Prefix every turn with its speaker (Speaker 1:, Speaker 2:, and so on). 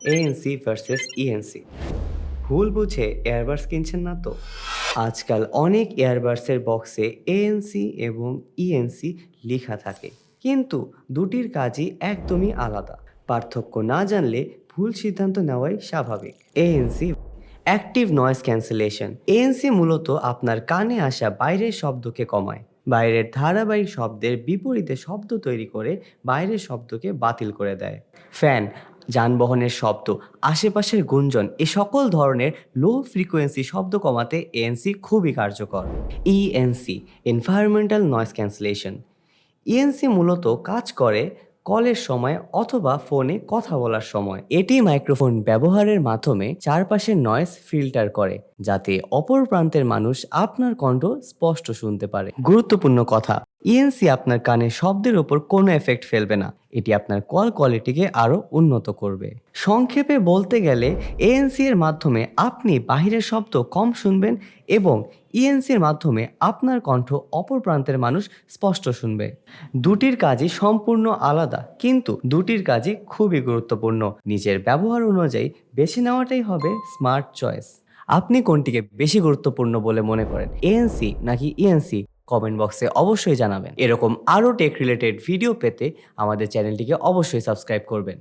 Speaker 1: ANC versus ENC. ভুল বুঝে earbuds কিনছেন না তো? আজকাল অনেক এয়ারবাডসের বক্সে এএনসি এবং ইএনসি লেখা থাকে, কিন্তু দুটির কাজই একদমই আলাদা। পার্থক্য না জানলে ভুল সিদ্ধান্ত নেওয়াই স্বাভাবিক। ANC active noise cancellation. ANC মূলত আপনার কানে আসা বাইরের শব্দকে কমায়। বাইরের ধারাবাহিক শব্দের বিপরীতে শব্দ তৈরি করে বাইরের শব্দকে বাতিল করে দেয়। ফ্যান, যানবাহনের শব্দ, আশেপাশের গুঞ্জন এ সকল ধরনের লো ফ্রিকোয়েন্সি শব্দ কমাতে এএনসি খুবই কার্যকর। ENC environmental noise cancellation. ENC মূলত কাজ করে কলের সময় অথবা ফোনে কথা বলার সময়। এটি মাইক্রোফোন ব্যবহারের মাধ্যমে চারপাশের নয়েজ ফিল্টার করে, যাতে অপর প্রান্তের মানুষ আপনার কণ্ঠ স্পষ্ট শুনতে পারে। গুরুত্বপূর্ণ কথা, ইএনসি আপনার কানে শব্দের ওপর কোনো এফেক্ট ফেলবে না, এটি আপনার কল কোয়ালিটিকে আরও উন্নত করবে। সংক্ষেপে বলতে গেলে এএনসি এর মাধ্যমে আপনি বাহিরের শব্দ কম শুনবেন এবং ইএনসির মাধ্যমে আপনার কণ্ঠ অপর প্রান্তের মানুষ স্পষ্ট শুনবে। দুটির কাজই সম্পূর্ণ আলাদা, কিন্তু দুটির কাজই খুবই গুরুত্বপূর্ণ। নিজের ব্যবহার অনুযায়ী বেছে নেওয়াটাই হবে স্মার্ট চয়েস। আপনি কোনটিকে বেশি গুরুত্বপূর্ণ বলে মনে করেন, এএনসি নাকি ইএনসি? কমেন্ট বক্সে অবশ্যই জানাবেন। এরকম আরও টেক রিলেটেড ভিডিও পেতে আমাদের চ্যানেলটিকে অবশ্যই সাবস্ক্রাইব করবেন।